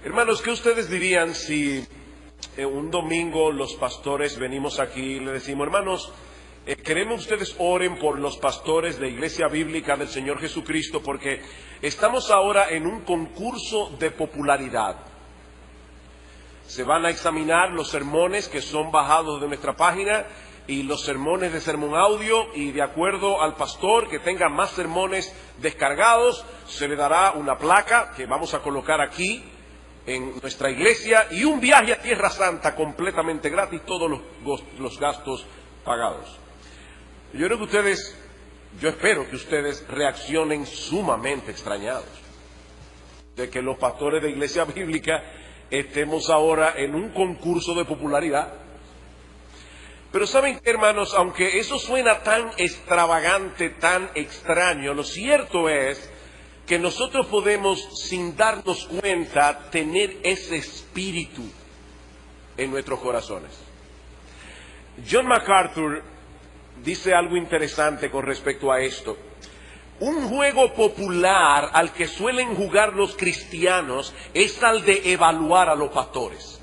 Hermanos, ¿qué ustedes dirían si un domingo los pastores venimos aquí y le decimos, hermanos, queremos ustedes oren por los pastores de Iglesia Bíblica del Señor Jesucristo porque estamos ahora en un concurso de popularidad? Se van a examinar los sermones que son bajados de nuestra página y los sermones de Sermón Audio, y de acuerdo al pastor que tenga más sermones descargados, se le dará una placa que vamos a colocar aquí en nuestra iglesia y un viaje a Tierra Santa completamente gratis, todos los gastos pagados. Yo espero que ustedes reaccionen sumamente extrañados de que los pastores de Iglesia Bíblica estemos ahora en un concurso de popularidad. Pero ¿saben qué, hermanos? Aunque eso suena tan extravagante, tan extraño, lo cierto es que nosotros podemos, sin darnos cuenta, tener ese espíritu en nuestros corazones. John MacArthur dice algo interesante con respecto a esto. Un juego popular al que suelen jugar los cristianos es al de evaluar a los pastores.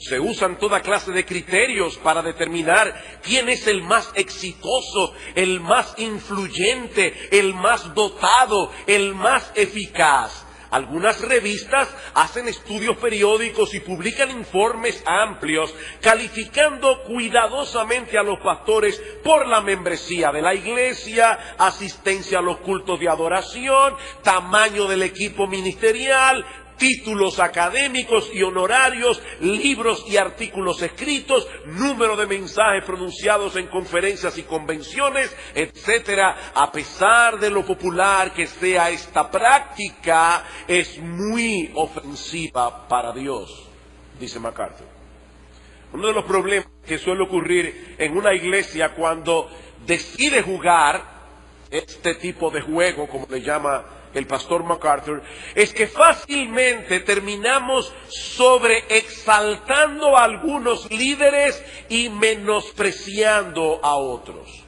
Se usan toda clase de criterios para determinar quién es el más exitoso, el más influyente, el más dotado, el más eficaz. Algunas revistas hacen estudios periódicos y publican informes amplios calificando cuidadosamente a los pastores por la membresía de la iglesia, asistencia a los cultos de adoración, tamaño del equipo ministerial, títulos académicos y honorarios, libros y artículos escritos, número de mensajes pronunciados en conferencias y convenciones, etcétera. A pesar de lo popular que sea esta práctica, es muy ofensiva para Dios, dice MacArthur. Uno de los problemas que suele ocurrir en una iglesia cuando decide jugar este tipo de juego, como le llama el pastor MacArthur, es que fácilmente terminamos sobreexaltando a algunos líderes y menospreciando a otros.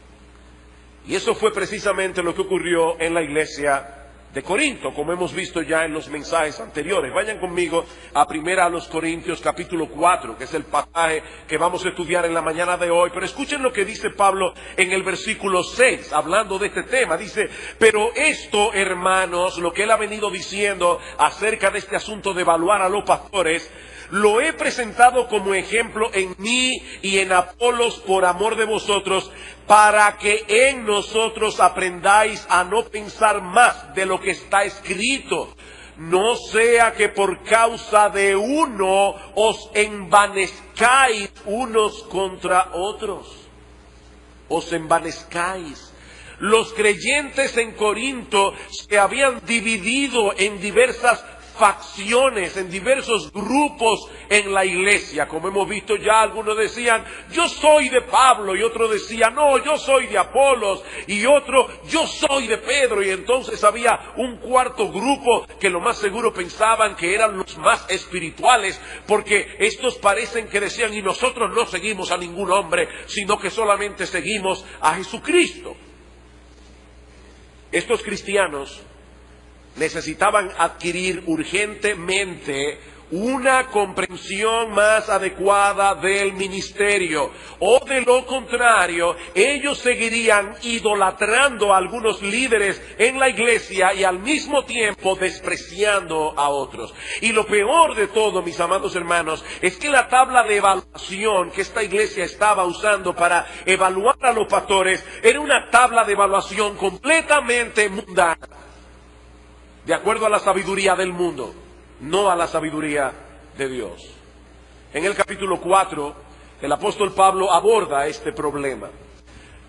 Y eso fue precisamente lo que ocurrió en la iglesia de Corinto, como hemos visto ya en los mensajes anteriores. Vayan conmigo a Primera a los Corintios capítulo 4, que es el pasaje que vamos a estudiar en la mañana de hoy. Pero escuchen lo que dice Pablo en el versículo 6, hablando de este tema. Dice, pero esto, hermanos, lo que él ha venido diciendo acerca de este asunto de evaluar a los pastores, lo he presentado como ejemplo en mí y en Apolos por amor de vosotros, para que en nosotros aprendáis a no pensar más de lo que está escrito. No sea que por causa de uno os envanezcáis unos contra otros. Os envanezcáis. Los creyentes en Corinto se habían dividido en diversas facciones, en diversos grupos en la iglesia. Como hemos visto ya, algunos decían, yo soy de Pablo, y otro decía, no, yo soy de Apolos, y otro, yo soy de Pedro. Y entonces había un cuarto grupo que lo más seguro pensaban que eran los más espirituales, porque estos parecen que decían, y nosotros no seguimos a ningún hombre, sino que solamente seguimos a Jesucristo. Estos cristianos necesitaban adquirir urgentemente una comprensión más adecuada del ministerio, o de lo contrario, ellos seguirían idolatrando a algunos líderes en la iglesia y al mismo tiempo despreciando a otros. Y lo peor de todo, mis amados hermanos, es que la tabla de evaluación que esta iglesia estaba usando para evaluar a los pastores era una tabla de evaluación completamente mundana, de acuerdo a la sabiduría del mundo, no a la sabiduría de Dios. En el capítulo 4, el apóstol Pablo aborda este problema,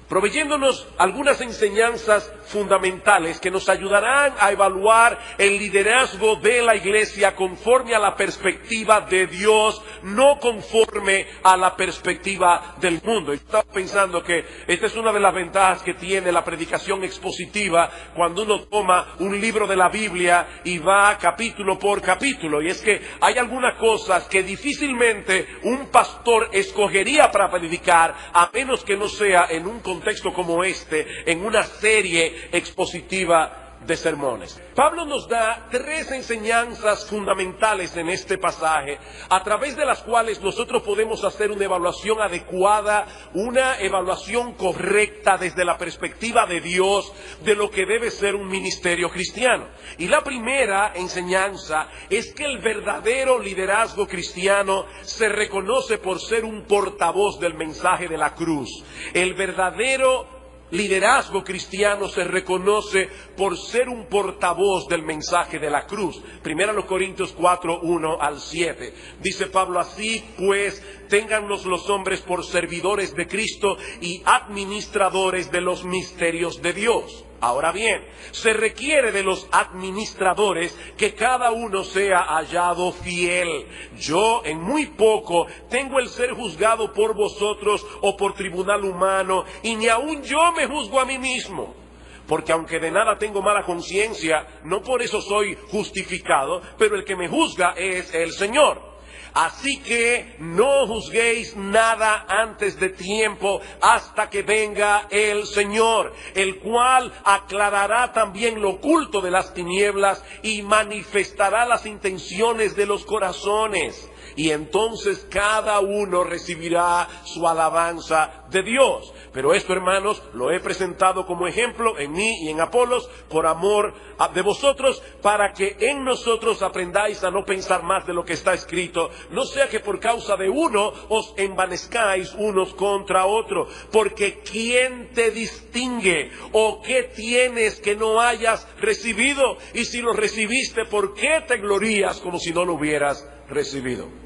proveyéndonos algunas enseñanzas fundamentales que nos ayudarán a evaluar el liderazgo de la iglesia conforme a la perspectiva de Dios, no conforme a la perspectiva del mundo. Yo estaba pensando que esta es una de las ventajas que tiene la predicación expositiva cuando uno toma un libro de la Biblia y va capítulo por capítulo, y es que hay algunas cosas que difícilmente un pastor escogería para predicar, a menos que no sea en un contexto como este, en una serie expositiva de sermones. Pablo nos da 3 enseñanzas fundamentales en este pasaje, a través de las cuales nosotros podemos hacer una evaluación adecuada, una evaluación correcta desde la perspectiva de Dios, de lo que debe ser un ministerio cristiano. Y la primera enseñanza es que el verdadero liderazgo cristiano se reconoce por ser un portavoz del mensaje de la cruz. El verdadero liderazgo cristiano se reconoce por ser un portavoz del mensaje de la cruz. Primera los Corintios 4, 1 al 7. Dice Pablo: así pues, téngannos los hombres por servidores de Cristo y administradores de los misterios de Dios. Ahora bien, se requiere de los administradores que cada uno sea hallado fiel. Yo en muy poco tengo el ser juzgado por vosotros o por tribunal humano, y ni aun yo me juzgo a mí mismo. Porque aunque de nada tengo mala conciencia, no por eso soy justificado, pero el que me juzga es el Señor. Así que no juzguéis nada antes de tiempo, hasta que venga el Señor, el cual aclarará también lo oculto de las tinieblas y manifestará las intenciones de los corazones. Y entonces cada uno recibirá su alabanza de Dios. Pero esto, hermanos, lo he presentado como ejemplo en mí y en Apolos, por amor de vosotros, para que en nosotros aprendáis a no pensar más de lo que está escrito, no sea que por causa de uno os envanezcáis unos contra otro. Porque ¿quién te distingue? ¿O qué tienes que no hayas recibido? Y si lo recibiste, ¿por qué te glorías como si no lo hubieras recibido?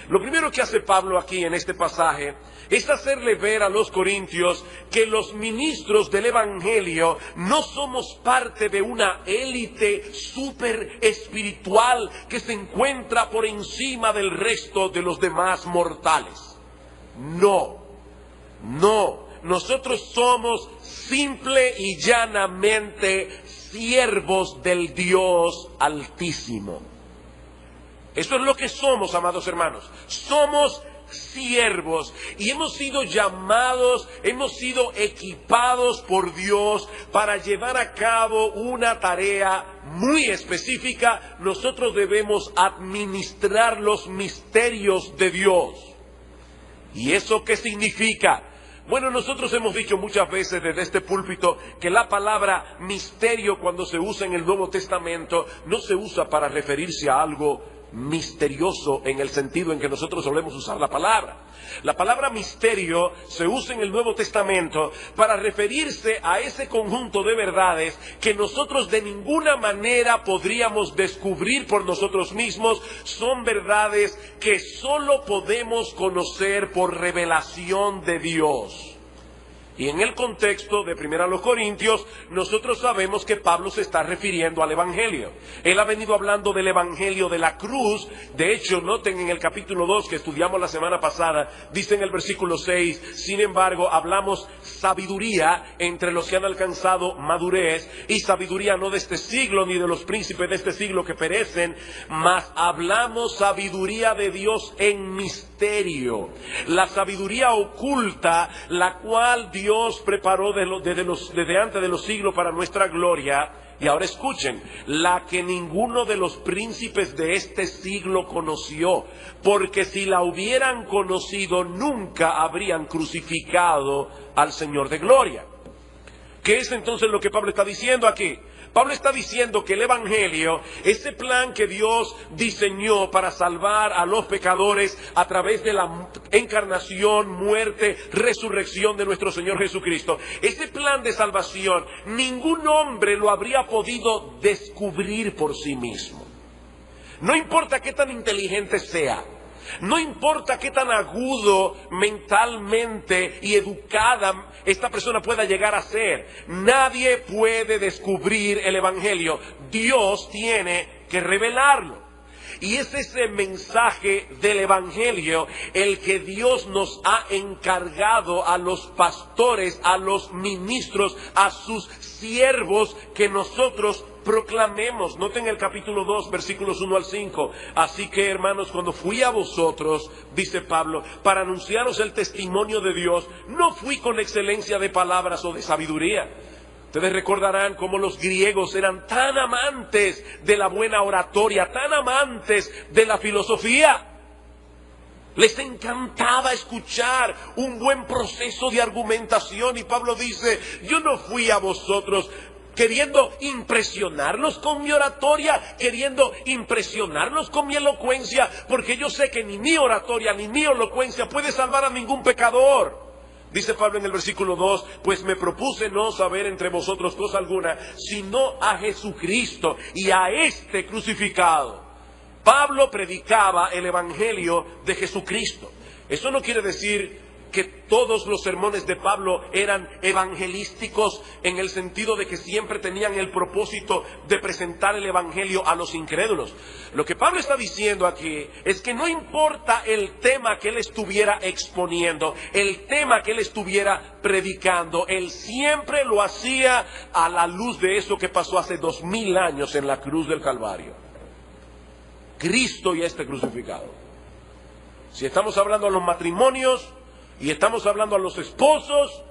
Lo primero que hace Pablo aquí en este pasaje es hacerle ver a los corintios que los ministros del Evangelio no somos parte de una élite súper espiritual que se encuentra por encima del resto de los demás mortales. No. Nosotros somos simple y llanamente siervos del Dios Altísimo. Esto es lo que somos, amados hermanos. Somos siervos y hemos sido llamados, hemos sido equipados por Dios para llevar a cabo una tarea muy específica. Nosotros debemos administrar los misterios de Dios. ¿Y eso qué significa? Bueno, nosotros hemos dicho muchas veces desde este púlpito que la palabra misterio, cuando se usa en el Nuevo Testamento, no se usa para referirse a algo misterioso en el sentido en que nosotros solemos usar la palabra. La palabra misterio se usa en el Nuevo Testamento para referirse a ese conjunto de verdades que nosotros de ninguna manera podríamos descubrir por nosotros mismos. Son verdades que solo podemos conocer por revelación de Dios. Y en el contexto de 1 Corintios, nosotros sabemos que Pablo se está refiriendo al Evangelio. Él ha venido hablando del Evangelio de la cruz. De hecho, noten en el capítulo 2 que estudiamos la semana pasada, dice en el versículo 6, sin embargo, hablamos sabiduría entre los que han alcanzado madurez, y sabiduría no de este siglo ni de los príncipes de este siglo que perecen, mas hablamos sabiduría de Dios en misterio. La sabiduría oculta, la cual Dios preparó desde antes de los siglos para nuestra gloria. Y ahora escuchen, la que ninguno de los príncipes de este siglo conoció, porque si la hubieran conocido nunca habrían crucificado al Señor de gloria. ¿Qué es entonces lo que Pablo está diciendo aquí? Pablo está diciendo que el Evangelio, ese plan que Dios diseñó para salvar a los pecadores a través de la encarnación, muerte, resurrección de nuestro Señor Jesucristo, ese plan de salvación, ningún hombre lo habría podido descubrir por sí mismo. No importa qué tan inteligente sea, no importa qué tan agudo mentalmente y educada esta persona pueda llegar a ser, nadie puede descubrir el Evangelio. Dios tiene que revelarlo. Y es ese mensaje del Evangelio el que Dios nos ha encargado a los pastores, a los ministros, a sus siervos, que nosotros proclamemos. Noten el capítulo 2, versículos 1 al 5. Así que, hermanos, cuando fui a vosotros, dice Pablo, para anunciaros el testimonio de Dios, no fui con excelencia de palabras o de sabiduría. Ustedes recordarán cómo los griegos eran tan amantes de la buena oratoria, tan amantes de la filosofía. Les encantaba escuchar un buen proceso de argumentación, y Pablo dice: yo no fui a vosotros queriendo impresionarlos con mi oratoria, queriendo impresionarlos con mi elocuencia, porque yo sé que ni mi oratoria ni mi elocuencia puede salvar a ningún pecador. Dice Pablo en el versículo 2, pues me propuse no saber entre vosotros cosa alguna, sino a Jesucristo y a este crucificado. Pablo predicaba el evangelio de Jesucristo. Eso no quiere decir que todos los sermones de Pablo eran evangelísticos en el sentido de que siempre tenían el propósito de presentar el evangelio a los incrédulos. Lo que Pablo está diciendo aquí es que no importa el tema que él estuviera exponiendo, el tema que él estuviera predicando, él siempre lo hacía a la luz de eso que pasó hace 2000 años en la cruz del Calvario. Cristo y este crucificado. Si estamos hablando a los matrimonios y estamos hablando a los esposos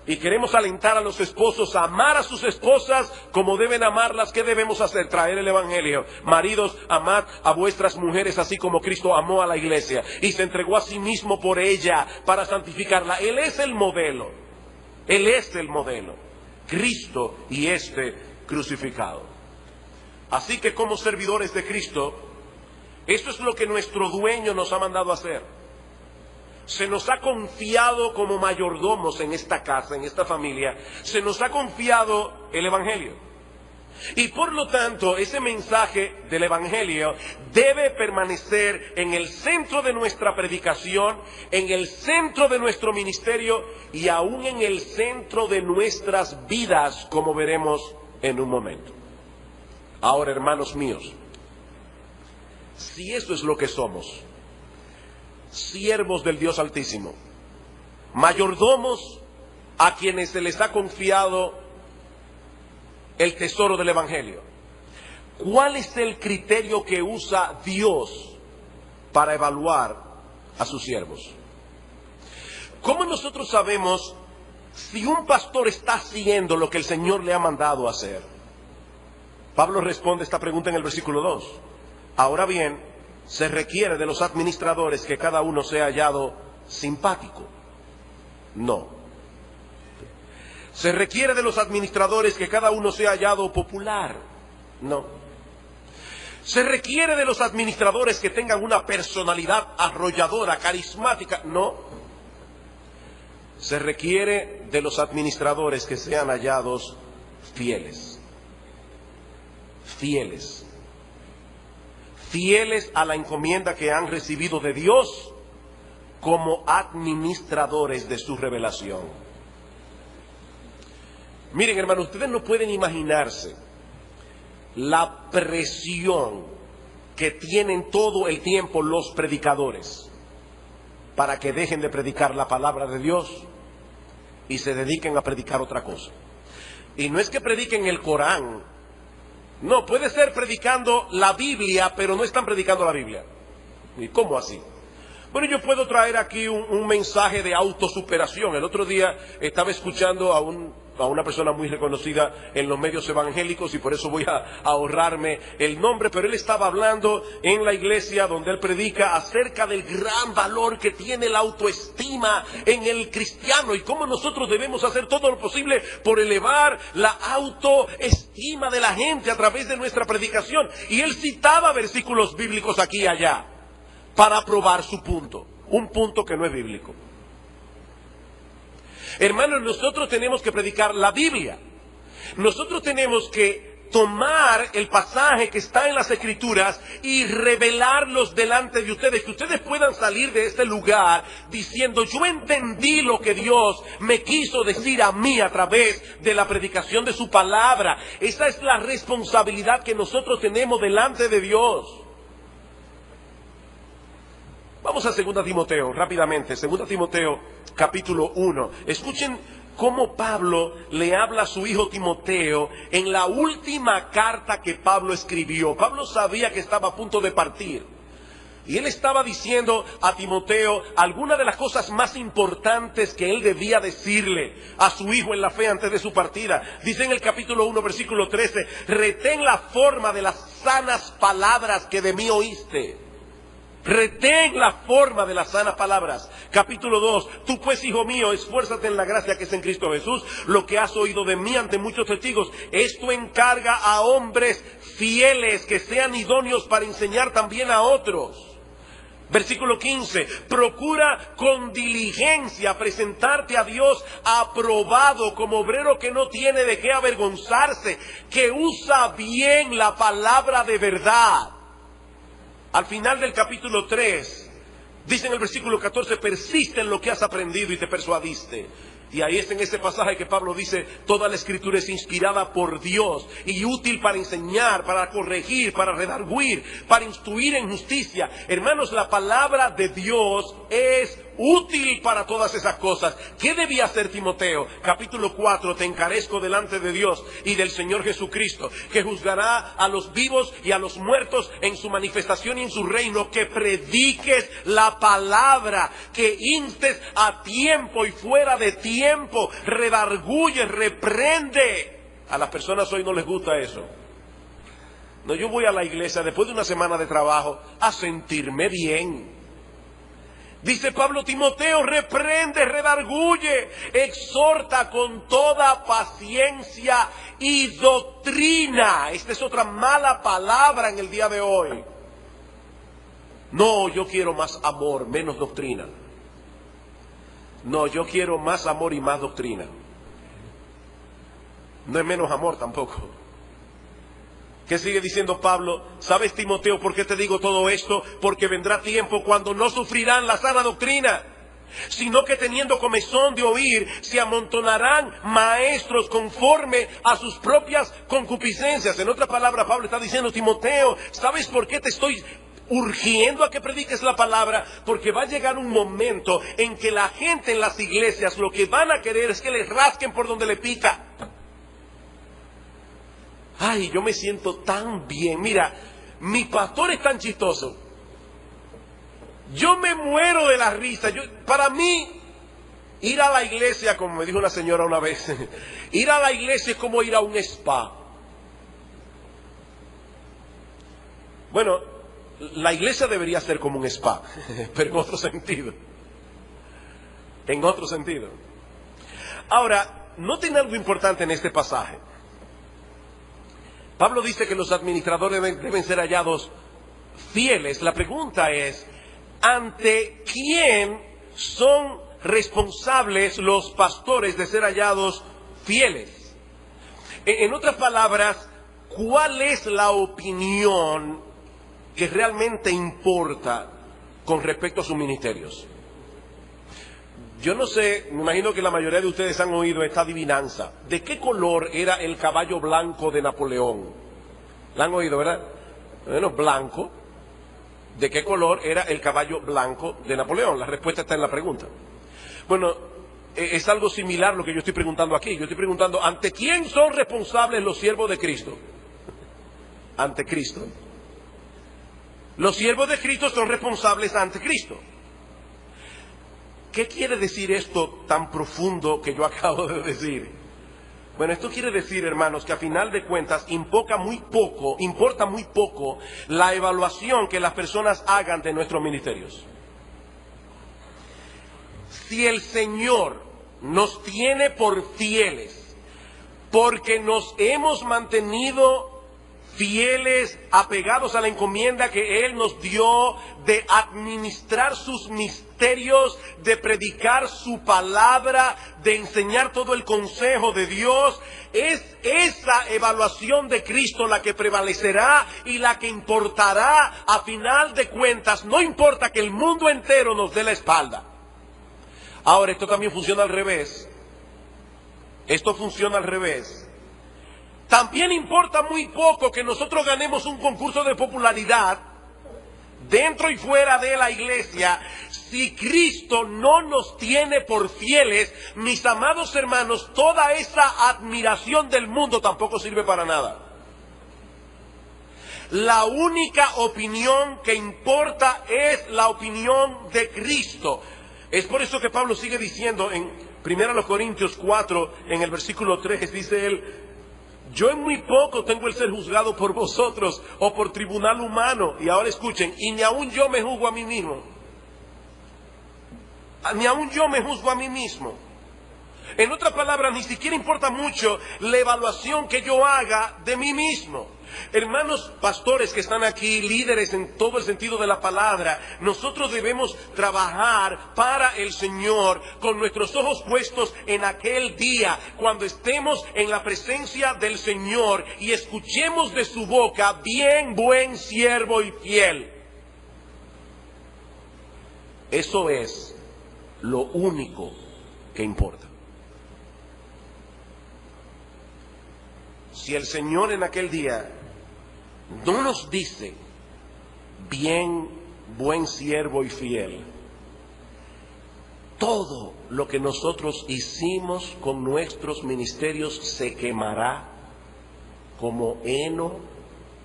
y queremos alentar a los esposos a amar a sus esposas como deben amarlas, ¿qué debemos hacer? Traer el evangelio. Maridos, amad a vuestras mujeres así como Cristo amó a la iglesia y se entregó a sí mismo por ella para santificarla. Él es el modelo. Él es el modelo. Cristo y este crucificado. Así que como servidores de Cristo, esto es lo que nuestro dueño nos ha mandado a hacer. Se nos ha confiado como mayordomos en esta casa, en esta familia, se nos ha confiado el evangelio. Y por lo tanto, ese mensaje del evangelio debe permanecer en el centro de nuestra predicación, en el centro de nuestro ministerio y aún en el centro de nuestras vidas, como veremos en un momento. Ahora, hermanos míos, si eso es lo que somos, siervos del Dios Altísimo, mayordomos a quienes se les ha confiado el tesoro del evangelio, ¿cuál es el criterio que usa Dios para evaluar a sus siervos? ¿Cómo nosotros sabemos si un pastor está haciendo lo que el Señor le ha mandado hacer? Pablo responde esta pregunta en el versículo 2. Ahora bien, se requiere de los administradores que cada uno sea hallado simpático. No. Se requiere de los administradores que cada uno sea hallado popular. No. Se requiere de los administradores que tengan una personalidad arrolladora, carismática. No. Se requiere de los administradores que sean hallados fieles. Fieles. Fieles a la encomienda que han recibido de Dios como administradores de su revelación. Miren, hermanos, ustedes no pueden imaginarse la presión que tienen todo el tiempo los predicadores para que dejen de predicar la palabra de Dios y se dediquen a predicar otra cosa. Y no es que prediquen el Corán. No, puede ser predicando la Biblia, pero no están predicando la Biblia. ¿Y cómo así? Bueno, yo puedo traer aquí un mensaje de autosuperación. El otro día estaba escuchando a una persona muy reconocida en los medios evangélicos y por eso voy a ahorrarme el nombre, pero él estaba hablando en la iglesia donde él predica acerca del gran valor que tiene la autoestima en el cristiano y cómo nosotros debemos hacer todo lo posible por elevar la autoestima de la gente a través de nuestra predicación. Y él citaba versículos bíblicos aquí y allá para probar su punto, un punto que no es bíblico. Hermanos, nosotros tenemos que predicar la Biblia. Nosotros tenemos que tomar el pasaje que está en las Escrituras y revelarlos delante de ustedes, que ustedes puedan salir de este lugar diciendo: yo entendí lo que Dios me quiso decir a mí a través de la predicación de su palabra. Esa es la responsabilidad que nosotros tenemos delante de Dios. Vamos a 2 Timoteo, rápidamente. 2 Timoteo, capítulo 1. Escuchen cómo Pablo le habla a su hijo Timoteo en la última carta que Pablo escribió. Pablo sabía que estaba a punto de partir. Y él estaba diciendo a Timoteo algunas de las cosas más importantes que él debía decirle a su hijo en la fe antes de su partida. Dice en el capítulo 1, versículo 13, retén la forma de las sanas palabras que de mí oíste. Retén la forma de las sanas palabras. Capítulo 2, tú pues, hijo mío, esfuérzate en la gracia que es en Cristo Jesús. Lo que has oído de mí ante muchos testigos, esto encarga a hombres fieles que sean idóneos para enseñar también a otros. Versículo 15, procura con diligencia presentarte a Dios aprobado como obrero que no tiene de qué avergonzarse, que usa bien la palabra de verdad. Al final del capítulo 3, dice en el versículo 14, persiste en lo que has aprendido y te persuadiste. Y ahí está en este pasaje que Pablo dice, toda la escritura es inspirada por Dios y útil para enseñar, para corregir, para redarguir, para instruir en justicia. Hermanos, la palabra de Dios es útil para todas esas cosas. ¿Qué debía hacer Timoteo? Capítulo 4, te encarezco delante de Dios y del Señor Jesucristo, que juzgará a los vivos y a los muertos en su manifestación y en su reino, que prediques la palabra, que instes a tiempo y fuera de tiempo, redarguye, reprende. A las personas hoy no les gusta eso. No, yo voy a la iglesia después de una semana de trabajo a sentirme bien. Dice Pablo, Timoteo, reprende, redarguye, exhorta con toda paciencia y doctrina. Esta es otra mala palabra en el día de hoy. No, yo quiero más amor, menos doctrina. No, yo quiero más amor y más doctrina. No es menos amor tampoco. ¿Qué sigue diciendo Pablo? ¿Sabes, Timoteo, por qué te digo todo esto? Porque vendrá tiempo cuando no sufrirán la sana doctrina, sino que teniendo comezón de oír, se amontonarán maestros conforme a sus propias concupiscencias. En otra palabra, Pablo está diciendo, Timoteo, ¿sabes por qué te estoy urgiendo a que prediques la palabra? Porque va a llegar un momento en que la gente en las iglesias lo que van a querer es que les rasquen por donde le pica. Ay, yo me siento tan bien. Mira, mi pastor es tan chistoso. Yo me muero de la risa. Para mí, ir a la iglesia, como me dijo una señora una vez, ir a la iglesia es como ir a un spa. Bueno, la iglesia debería ser como un spa, pero en otro sentido. En otro sentido. Ahora, noten algo importante en este pasaje. Pablo dice que los administradores deben ser hallados fieles. La pregunta es, ¿ante quién son responsables los pastores de ser hallados fieles? En otras palabras, ¿cuál es la opinión que realmente importa con respecto a sus ministerios? Yo no sé, me imagino que la mayoría de ustedes han oído esta adivinanza. ¿De qué color era el caballo blanco de Napoleón? ¿La han oído, verdad? Bueno, blanco. ¿De qué color era el caballo blanco de Napoleón? La respuesta está en la pregunta. Bueno, es algo similar lo que yo estoy preguntando aquí. Yo estoy preguntando, ¿ante quién son responsables los siervos de Cristo? Ante Cristo. Los siervos de Cristo son responsables ante Cristo. ¿Qué quiere decir esto tan profundo que yo acabo de decir? Bueno, esto quiere decir, hermanos, que a final de cuentas importa muy poco la evaluación que las personas hagan de nuestros ministerios. Si el Señor nos tiene por fieles, porque nos hemos mantenido fieles, apegados a la encomienda que Él nos dio de administrar sus misterios, de predicar su palabra, de enseñar todo el consejo de Dios, es esa evaluación de Cristo la que prevalecerá y la que importará a final de cuentas. No importa que el mundo entero nos dé la espalda. Ahora, esto también funciona al revés. Esto funciona al revés. También importa muy poco que nosotros ganemos un concurso de popularidad dentro y fuera de la iglesia. Si Cristo no nos tiene por fieles, mis amados hermanos, toda esa admiración del mundo tampoco sirve para nada. La única opinión que importa es la opinión de Cristo. Es por eso que Pablo sigue diciendo en 1 Corintios 4, en el versículo 3, dice él: yo en muy poco tengo el ser juzgado por vosotros o por tribunal humano. Y ahora escuchen, y ni aun yo me juzgo a mí mismo. Ni aun yo me juzgo a mí mismo. En otras palabras, ni siquiera importa mucho la evaluación que yo haga de mí mismo. Hermanos pastores que están aquí, líderes en todo el sentido de la palabra, nosotros debemos trabajar para el Señor con nuestros ojos puestos en aquel día, cuando estemos en la presencia del Señor y escuchemos de su boca: bien, buen siervo y fiel. Eso es lo único que importa. Si el Señor en aquel día no nos dice: bien, buen siervo y fiel, todo lo que nosotros hicimos con nuestros ministerios se quemará como heno,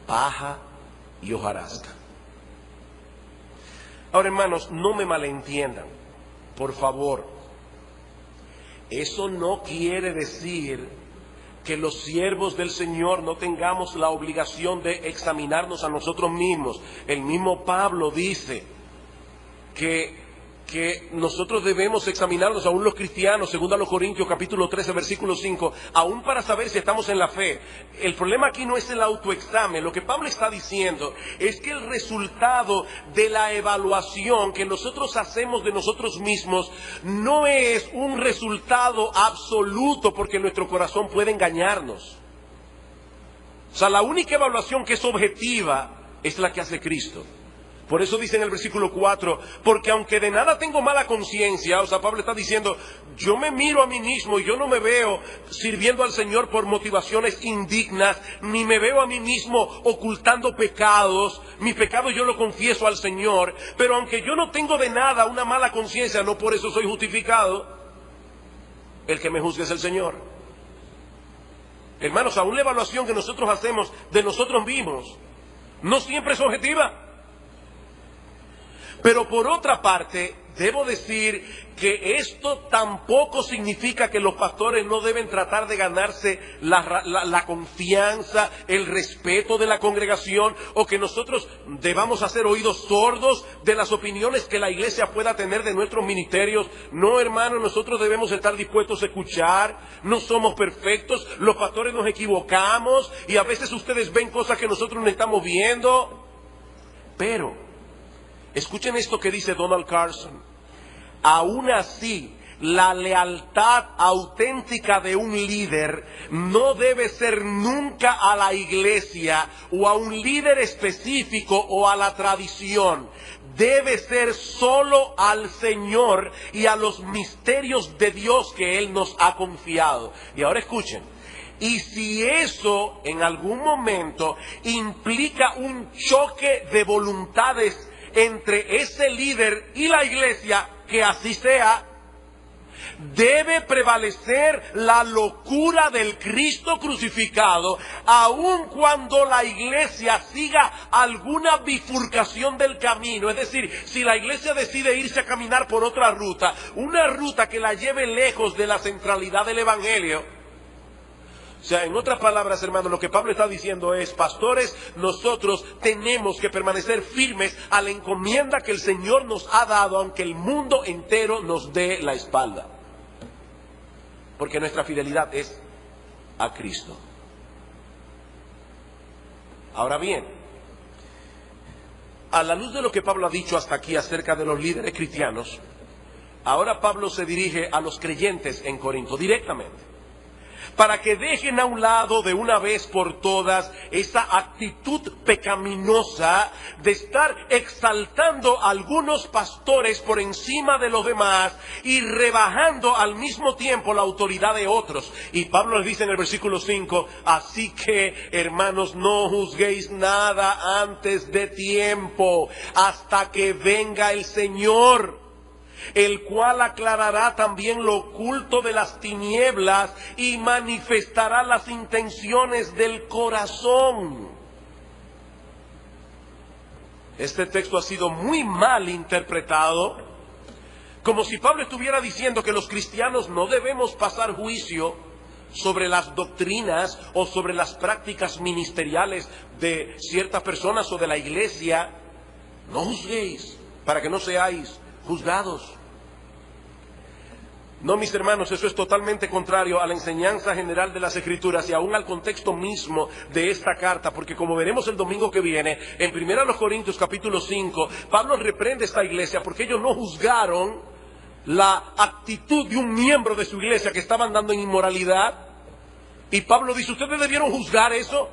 paja y hojarasca. Ahora, hermanos, no me malentiendan, por favor. Eso no quiere decir que los siervos del Señor no tengamos la obligación de examinarnos a nosotros mismos. El mismo Pablo dice que nosotros debemos examinarnos, aún los cristianos, 2 Corintios capítulo 13, versículo 5, aún para saber si estamos en la fe. El problema aquí no es el autoexamen. Lo que Pablo está diciendo es que el resultado de la evaluación que nosotros hacemos de nosotros mismos no es un resultado absoluto, porque nuestro corazón puede engañarnos. O sea, la única evaluación que es objetiva es la que hace Cristo. Por eso dice en el versículo 4, porque aunque de nada tengo mala conciencia, o sea, Pablo está diciendo, yo me miro a mí mismo y yo no me veo sirviendo al Señor por motivaciones indignas, ni me veo a mí mismo ocultando pecados. Mi pecado yo lo confieso al Señor, pero aunque yo no tengo de nada una mala conciencia, no por eso soy justificado. El que me juzgue es el Señor. Hermanos, aún la evaluación que nosotros hacemos de nosotros mismos no siempre es objetiva. Pero por otra parte, debo decir que esto tampoco significa que los pastores no deben tratar de ganarse la confianza, el respeto de la congregación, o que nosotros debamos hacer oídos sordos de las opiniones que la iglesia pueda tener de nuestros ministerios. No, hermano, nosotros debemos estar dispuestos a escuchar. No somos perfectos, los pastores nos equivocamos y a veces ustedes ven cosas que nosotros no estamos viendo. Pero escuchen esto que dice Donald Carson: aún así, la lealtad auténtica de un líder no debe ser nunca a la iglesia o a un líder específico o a la tradición. Debe ser solo al Señor y a los misterios de Dios que Él nos ha confiado. Y ahora escuchen. Y si eso en algún momento implica un choque de voluntades entre ese líder y la iglesia, que así sea. Debe prevalecer la locura del Cristo crucificado, aun cuando la iglesia siga alguna bifurcación del camino. Es decir, si la iglesia decide irse a caminar por otra ruta, una ruta que la lleve lejos de la centralidad del evangelio. O sea, en otras palabras, hermanos, lo que Pablo está diciendo es: pastores, nosotros tenemos que permanecer firmes a la encomienda que el Señor nos ha dado, aunque el mundo entero nos dé la espalda. Porque nuestra fidelidad es a Cristo. Ahora bien, a la luz de lo que Pablo ha dicho hasta aquí acerca de los líderes cristianos, ahora Pablo se dirige a los creyentes en Corinto directamente, para que dejen a un lado de una vez por todas esa actitud pecaminosa de estar exaltando a algunos pastores por encima de los demás y rebajando al mismo tiempo la autoridad de otros. Y Pablo les dice en el versículo 5, así que, hermanos, no juzguéis nada antes de tiempo, hasta que venga el Señor, el cual aclarará también lo oculto de las tinieblas y manifestará las intenciones del corazón. Este texto ha sido muy mal interpretado, como si Pablo estuviera diciendo que los cristianos no debemos pasar juicio sobre las doctrinas o sobre las prácticas ministeriales de ciertas personas o de la iglesia. No juzguéis para que no seáis juzgados. No, mis hermanos, eso es totalmente contrario a la enseñanza general de las Escrituras y aún al contexto mismo de esta carta, porque como veremos el domingo que viene, en 1 Corintios capítulo 5, Pablo reprende a esta iglesia porque ellos no juzgaron la actitud de un miembro de su iglesia que estaba andando en inmoralidad. Y Pablo dice, ¿ustedes debieron juzgar eso?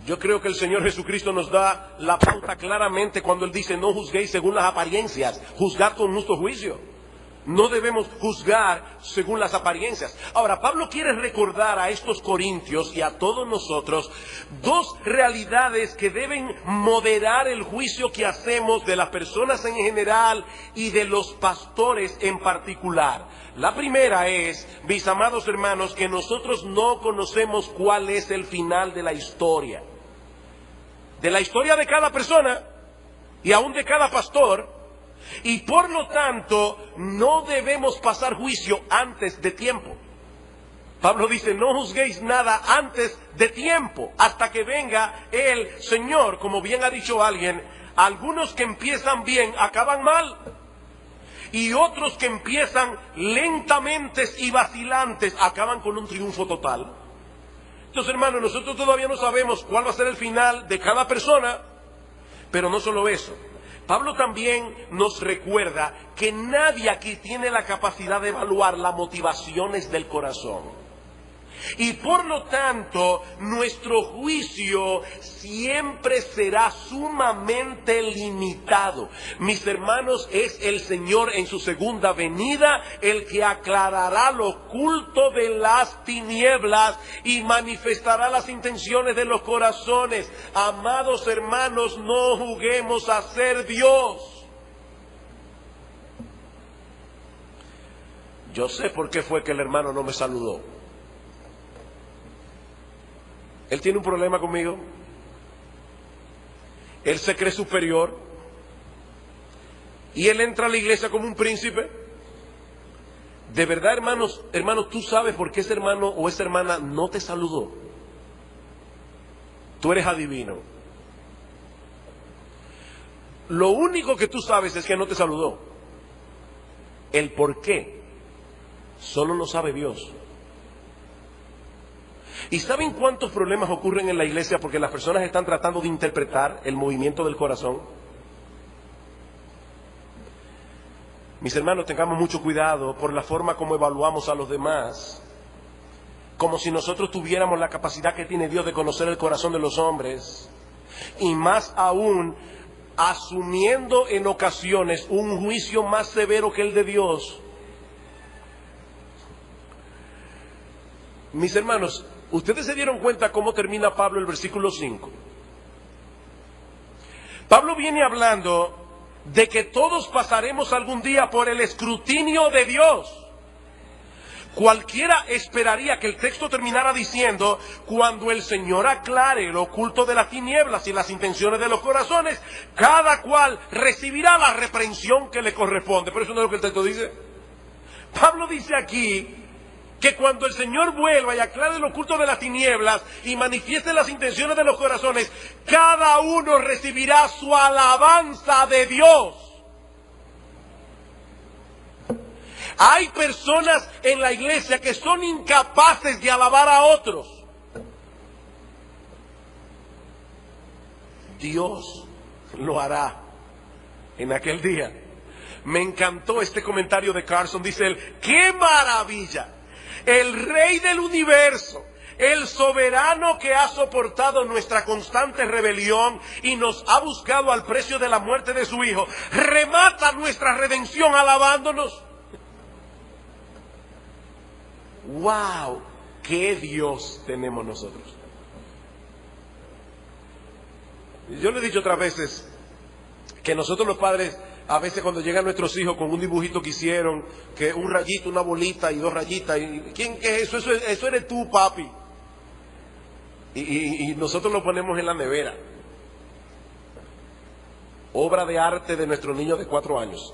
Yo creo que el Señor Jesucristo nos da la pauta claramente cuando Él dice, no juzguéis según las apariencias, juzgad con justo juicio. No debemos juzgar según las apariencias. Ahora, Pablo quiere recordar a estos corintios y a todos nosotros dos realidades que deben moderar el juicio que hacemos de las personas en general y de los pastores en particular. La primera es, mis amados hermanos, que nosotros no conocemos cuál es el final de la historia. De la historia de cada persona y aún de cada pastor. Y por lo tanto, no debemos pasar juicio antes de tiempo. Pablo dice, no juzguéis nada antes de tiempo, hasta que venga el Señor. Como bien ha dicho alguien, algunos que empiezan bien acaban mal. Y otros que empiezan lentamente y vacilantes acaban con un triunfo total. Entonces, hermanos, nosotros todavía no sabemos cuál va a ser el final de cada persona, pero no solo eso. Pablo también nos recuerda que nadie aquí tiene la capacidad de evaluar las motivaciones del corazón. Y por lo tanto, nuestro juicio siempre será sumamente limitado. Mis hermanos, es el Señor en su segunda venida el que aclarará lo oculto de las tinieblas y manifestará las intenciones de los corazones. Amados hermanos, no juguemos a ser Dios. Yo sé por qué fue que el hermano no me saludó. Él tiene un problema conmigo. Él se cree superior. Y él entra a la iglesia como un príncipe. De verdad, hermanos, tú sabes por qué ese hermano o esa hermana no te saludó. Tú eres adivino. Lo único que tú sabes es que no te saludó. El por qué solo lo sabe Dios. ¿Y saben cuántos problemas ocurren en la iglesia porque las personas están tratando de interpretar el movimiento del corazón? Mis hermanos, tengamos mucho cuidado por la forma como evaluamos a los demás, como si nosotros tuviéramos la capacidad que tiene Dios de conocer el corazón de los hombres, y más aún asumiendo en ocasiones un juicio más severo que el de Dios. Mis hermanos, ¿ustedes se dieron cuenta cómo termina Pablo el versículo 5? Pablo viene hablando de que todos pasaremos algún día por el escrutinio de Dios. Cualquiera esperaría que el texto terminara diciendo, cuando el Señor aclare el oculto de las tinieblas y las intenciones de los corazones, cada cual recibirá la reprensión que le corresponde. Pero eso no es lo que el texto dice. Pablo dice aquí que cuando el Señor vuelva y aclare el oculto de las tinieblas y manifieste las intenciones de los corazones, cada uno recibirá su alabanza de Dios. Hay personas en la iglesia que son incapaces de alabar a otros. Dios lo hará en aquel día. Me encantó este comentario de Carson. Dice él, ¡qué maravilla! El Rey del universo, el soberano que ha soportado nuestra constante rebelión y nos ha buscado al precio de la muerte de su Hijo, remata nuestra redención alabándonos. ¡Wow! ¡Qué Dios tenemos nosotros! Yo le he dicho otras veces que nosotros los padres, a veces cuando llegan nuestros hijos con un dibujito que hicieron, que un rayito, una bolita y dos rayitas, y ¿quién qué es eso? Eso eres tú, papi. Y nosotros lo ponemos en la nevera. obra de arte de nuestro niño de 4 años.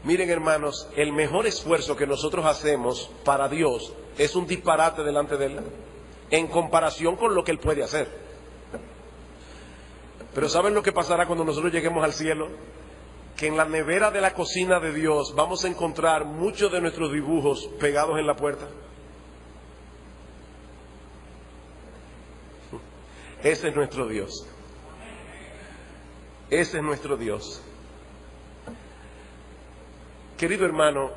Miren, hermanos, el mejor esfuerzo que nosotros hacemos para Dios es un disparate delante de Él, en comparación con lo que Él puede hacer. Pero ¿saben lo que pasará cuando nosotros lleguemos al cielo? Que en la nevera de la cocina de Dios vamos a encontrar muchos de nuestros dibujos pegados en la puerta. Ese es nuestro Dios. Ese es nuestro Dios. Querido hermano,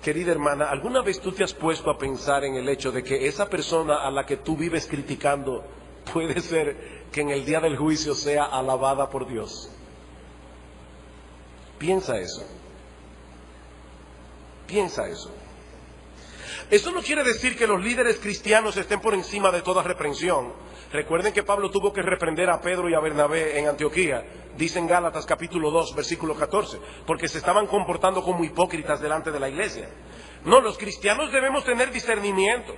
querida hermana, ¿alguna vez tú te has puesto a pensar en el hecho de que esa persona a la que tú vives criticando puede ser que en el día del juicio sea alabada por Dios? Piensa eso. Piensa eso. Eso no quiere decir que los líderes cristianos estén por encima de toda reprensión. Recuerden que Pablo tuvo que reprender a Pedro y a Bernabé en Antioquía, dice en Gálatas capítulo 2, versículo 14, porque se estaban comportando como hipócritas delante de la iglesia. No, los cristianos debemos tener discernimiento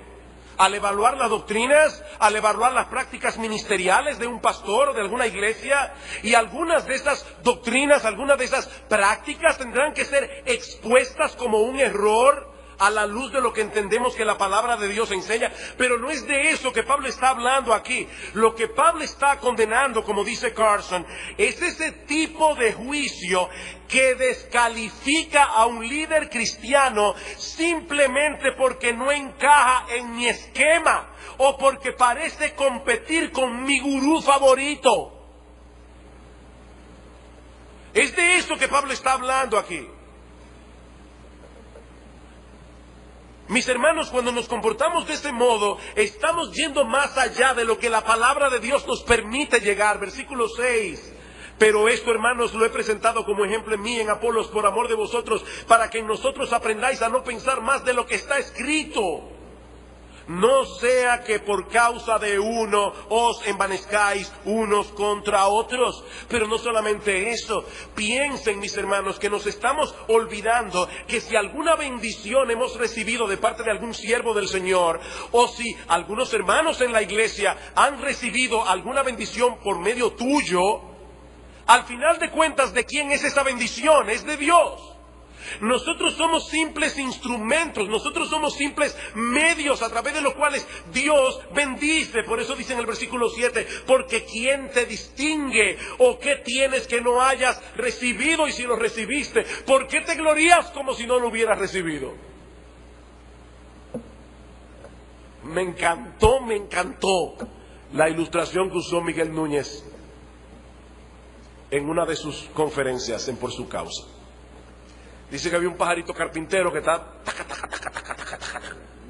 al evaluar las doctrinas, al evaluar las prácticas ministeriales de un pastor o de alguna iglesia, y algunas de esas doctrinas, algunas de esas prácticas tendrán que ser expuestas como un error a la luz de lo que entendemos que la palabra de Dios enseña. Pero no es de eso que Pablo está hablando aquí. Lo que Pablo está condenando, como dice Carson, es ese tipo de juicio que descalifica a un líder cristiano simplemente porque no encaja en mi esquema o porque parece competir con mi gurú favorito. Es de eso que Pablo está hablando aquí. Mis hermanos, cuando nos comportamos de ese modo, estamos yendo más allá de lo que la palabra de Dios nos permite llegar. Versículo 6. Pero esto, hermanos, lo he presentado como ejemplo en mí, en Apolos, por amor de vosotros, para que en nosotros aprendáis a no pensar más de lo que está escrito. No sea que por causa de uno os envanezcáis unos contra otros. Pero no solamente eso, piensen, mis hermanos, que nos estamos olvidando que si alguna bendición hemos recibido de parte de algún siervo del Señor, o si algunos hermanos en la iglesia han recibido alguna bendición por medio tuyo, al final de cuentas, ¿de quién es esa bendición? Es de Dios. Nosotros somos simples instrumentos, nosotros somos simples medios a través de los cuales Dios bendice. Por eso dice en el versículo 7, porque ¿quién te distingue? ¿O qué tienes que no hayas recibido? Y si lo recibiste, ¿por qué te glorías como si no lo hubieras recibido? Me encantó la ilustración que usó Miguel Núñez en una de sus conferencias en Por Su Causa. Dice que había un pajarito carpintero que está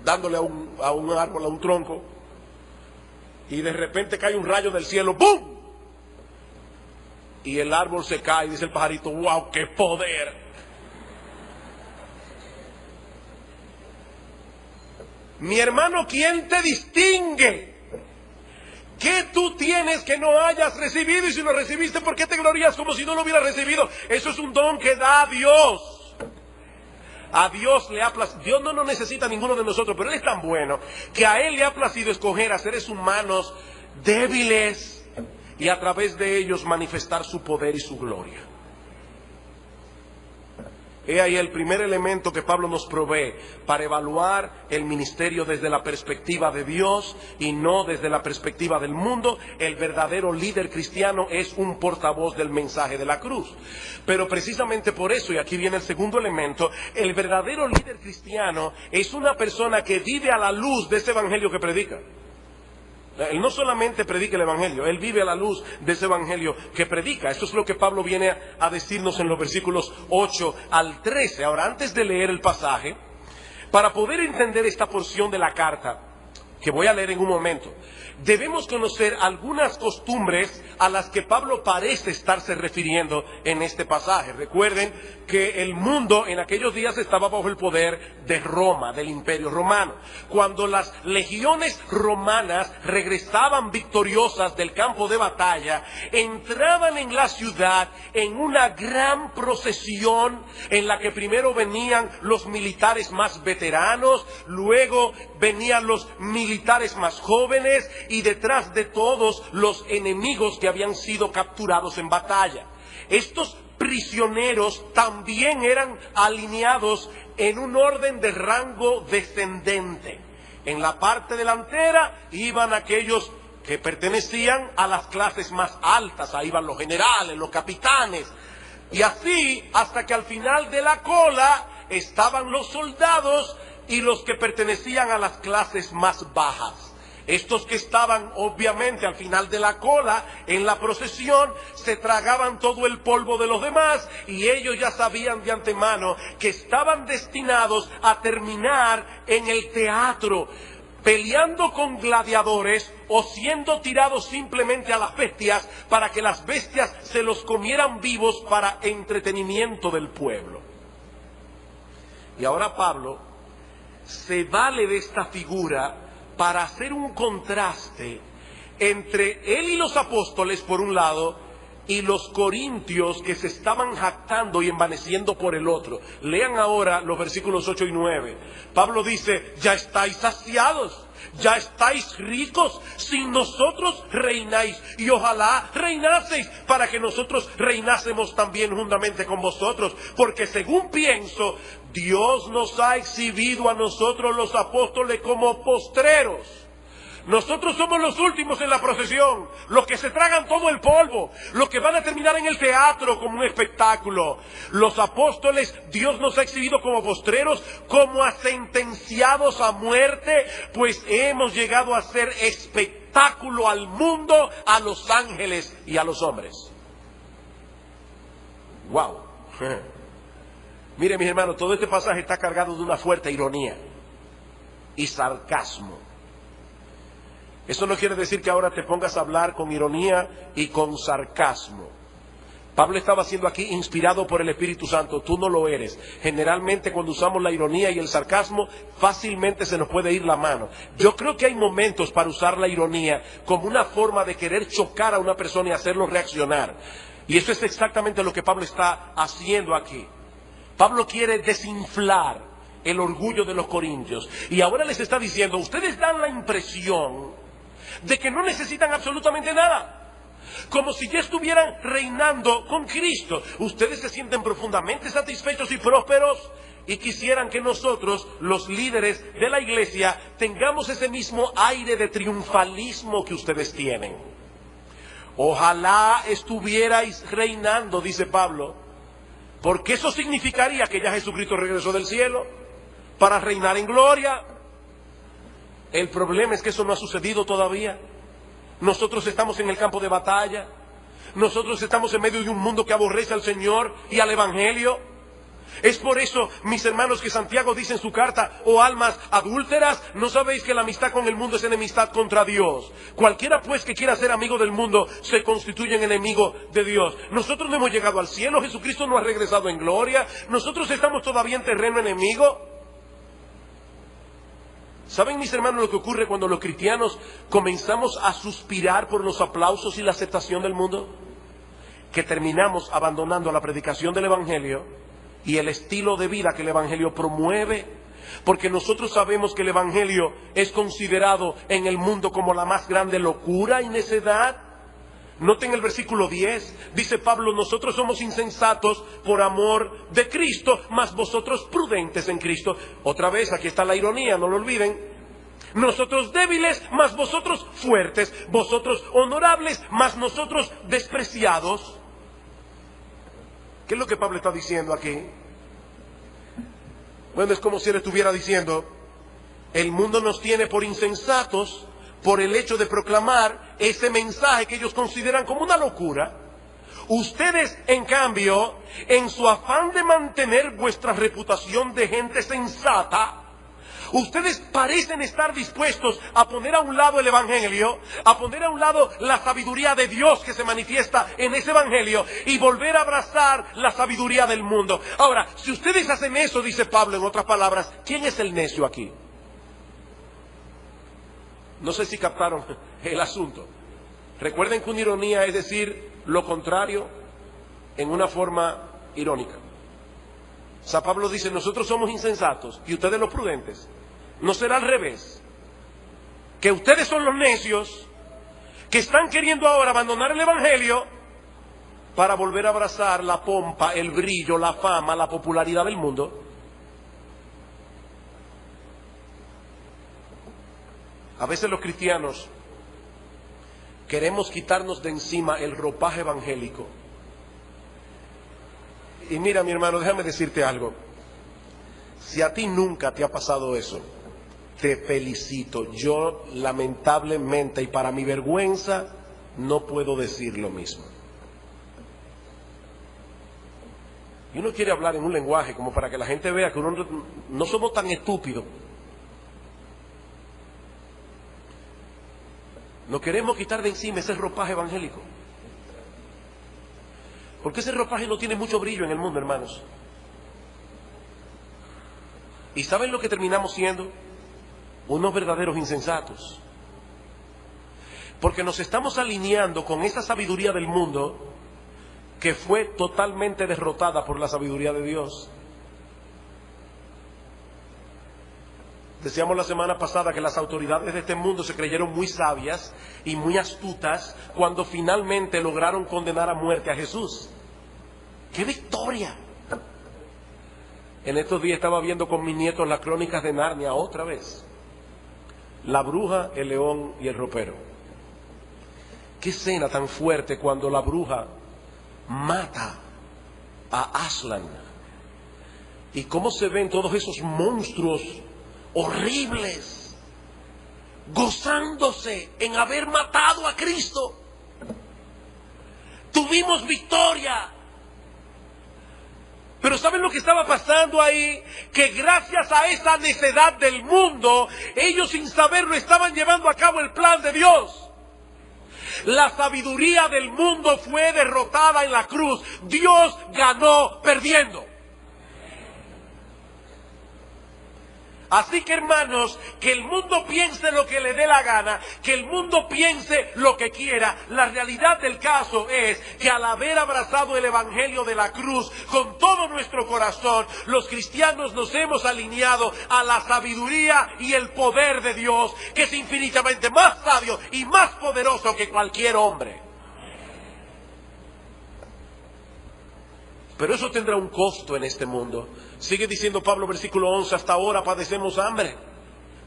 dándole a un árbol, a un tronco, y de repente cae un rayo del cielo, ¡bum! Y el árbol se cae, y dice el pajarito, ¡wow, qué poder! Mi hermano, ¿quién te distingue? ¿Qué tú tienes que no hayas recibido? Y si lo recibiste, ¿por qué te glorías como si no lo hubieras recibido? Eso es un don que da Dios. A Dios le ha placido, Dios no nos necesita a ninguno de nosotros, pero Él es tan bueno que a Él le ha placido escoger a seres humanos débiles y a través de ellos manifestar su poder y su gloria. He ahí el primer elemento que Pablo nos provee para evaluar el ministerio desde la perspectiva de Dios y no desde la perspectiva del mundo. El verdadero líder cristiano es un portavoz del mensaje de la cruz. Pero precisamente por eso, y aquí viene el segundo elemento, el verdadero líder cristiano es una persona que vive a la luz de ese evangelio que predica. Él no solamente predica el evangelio, él vive a la luz de ese evangelio que predica. Esto es lo que Pablo viene a decirnos en los versículos 8 al 13. Ahora, antes de leer el pasaje, para poder entender esta porción de la carta, que voy a leer en un momento, debemos conocer algunas costumbres a las que Pablo parece estarse refiriendo en este pasaje. Recuerden que el mundo en aquellos días estaba bajo el poder de Roma, del Imperio Romano. Cuando las legiones romanas regresaban victoriosas del campo de batalla, entraban en la ciudad en una gran procesión en la que primero venían los militares más veteranos, luego venían los militares militares más jóvenes y detrás de todos los enemigos que habían sido capturados en batalla. Estos prisioneros también eran alineados en un orden de rango descendente. En la parte delantera iban aquellos que pertenecían a las clases más altas, ahí iban los generales, los capitanes, y así hasta que al final de la cola estaban los soldados y los que pertenecían a las clases más bajas. Estos que estaban obviamente al final de la cola en la procesión se tragaban todo el polvo de los demás y ellos ya sabían de antemano que estaban destinados a terminar en el teatro, peleando con gladiadores o siendo tirados simplemente a las bestias para que las bestias se los comieran vivos para entretenimiento del pueblo. Y ahora Pablo se vale de esta figura para hacer un contraste entre él y los apóstoles por un lado y los corintios que se estaban jactando y envaneciendo por el otro. Lean ahora los versículos 8 y 9. Pablo dice: ya estáis saciados, ya estáis ricos, sin nosotros reináis, y ojalá reinaseis para que nosotros reinásemos también juntamente con vosotros, porque según pienso, Dios nos ha exhibido a nosotros los apóstoles como postreros. Nosotros somos los últimos en la procesión, los que se tragan todo el polvo, los que van a terminar en el teatro como un espectáculo. Los apóstoles, Dios nos ha exhibido como postreros, como a sentenciados a muerte, pues hemos llegado a ser espectáculo al mundo, a los ángeles y a los hombres. ¡Wow! Mire, mis hermanos, todo este pasaje está cargado de una fuerte ironía y sarcasmo. Eso no quiere decir que ahora te pongas a hablar con ironía y con sarcasmo. Pablo estaba siendo aquí inspirado por el Espíritu Santo, tú no lo eres. Generalmente cuando usamos la ironía y el sarcasmo, fácilmente se nos puede ir la mano. Yo creo que hay momentos para usar la ironía como una forma de querer chocar a una persona y hacerlo reaccionar. Y eso es exactamente lo que Pablo está haciendo aquí. Pablo quiere desinflar el orgullo de los corintios. Y ahora les está diciendo, ustedes dan la impresión de que no necesitan absolutamente nada, como si ya estuvieran reinando con Cristo. Ustedes se sienten profundamente satisfechos y prósperos y quisieran que nosotros, los líderes de la iglesia, tengamos ese mismo aire de triunfalismo que ustedes tienen. Ojalá estuvierais reinando, dice Pablo, porque eso significaría que ya Jesucristo regresó del cielo para reinar en gloria. El problema es que eso no ha sucedido todavía. Nosotros estamos en el campo de batalla. Nosotros estamos en medio de un mundo que aborrece al Señor y al Evangelio. Es por eso, mis hermanos, que Santiago dice en su carta: oh almas adúlteras, ¿no sabéis que la amistad con el mundo es enemistad contra Dios? Cualquiera pues que quiera ser amigo del mundo se constituye en enemigo de Dios. Nosotros no hemos llegado al cielo, Jesucristo no ha regresado en gloria, nosotros estamos todavía en terreno enemigo. ¿Saben, mis hermanos, lo que ocurre cuando los cristianos comenzamos a suspirar por los aplausos y la aceptación del mundo? Que terminamos abandonando la predicación del Evangelio y el estilo de vida que el Evangelio promueve, porque nosotros sabemos que el Evangelio es considerado en el mundo como la más grande locura y necedad. Noten el versículo 10, dice Pablo: nosotros somos insensatos por amor de Cristo, mas vosotros prudentes en Cristo. Otra vez, aquí está la ironía, no lo olviden. Nosotros débiles, mas vosotros fuertes, vosotros honorables, mas nosotros despreciados. ¿Qué es lo que Pablo está diciendo aquí? Bueno, es como si él estuviera diciendo: el mundo nos tiene por insensatos por el hecho de proclamar ese mensaje que ellos consideran como una locura. Ustedes, en cambio, en su afán de mantener vuestra reputación de gente sensata, ustedes parecen estar dispuestos a poner a un lado el Evangelio, a poner a un lado la sabiduría de Dios que se manifiesta en ese Evangelio y volver a abrazar la sabiduría del mundo. Ahora, si ustedes hacen eso, dice Pablo en otras palabras, ¿quién es el necio aquí? No sé si captaron el asunto. Recuerden que una ironía es decir lo contrario en una forma irónica. San Pablo dice: nosotros somos insensatos y ustedes los prudentes. ¿No será al revés? que ustedes son los necios que están queriendo ahora abandonar el Evangelio para volver a abrazar la pompa, el brillo, la fama, la popularidad del mundo. A veces los cristianos queremos quitarnos de encima el ropaje evangélico. Y mira, mi hermano, déjame decirte algo. Si a ti nunca te ha pasado eso, te felicito. Yo, lamentablemente, y para mi vergüenza, no puedo decir lo mismo. Y uno quiere hablar en un lenguaje como para que la gente vea que uno no somos tan estúpidos. No queremos quitar de encima ese ropaje evangélico. Porque ese ropaje no tiene mucho brillo en el mundo, hermanos. ¿Y saben lo que terminamos siendo? Unos verdaderos insensatos. Porque nos estamos alineando con esa sabiduría del mundo que fue totalmente derrotada por la sabiduría de Dios. Decíamos la semana pasada que las autoridades de este mundo se creyeron muy sabias y muy astutas cuando finalmente lograron condenar a muerte a Jesús. ¡Qué victoria! En estos días estaba viendo con mis nietos las crónicas de Narnia otra vez. La bruja, el león y el ropero. Qué escena tan fuerte cuando la bruja mata a Aslan. Y cómo se ven todos esos monstruos horribles gozándose en haber matado a Cristo. Tuvimos victoria. Pero ¿saben lo que estaba pasando ahí? Que gracias a esa necedad del mundo, ellos sin saberlo estaban llevando a cabo el plan de Dios. La sabiduría del mundo fue derrotada en la cruz. Dios ganó perdiendo. Así que, hermanos, que el mundo piense lo que le dé la gana, que el mundo piense lo que quiera. La realidad del caso es que al haber abrazado el Evangelio de la cruz con todo nuestro corazón, los cristianos nos hemos alineado a la sabiduría y el poder de Dios, que es infinitamente más sabio y más poderoso que cualquier hombre. Pero eso tendrá un costo en este mundo. Sigue diciendo Pablo, versículo 11, hasta ahora padecemos hambre,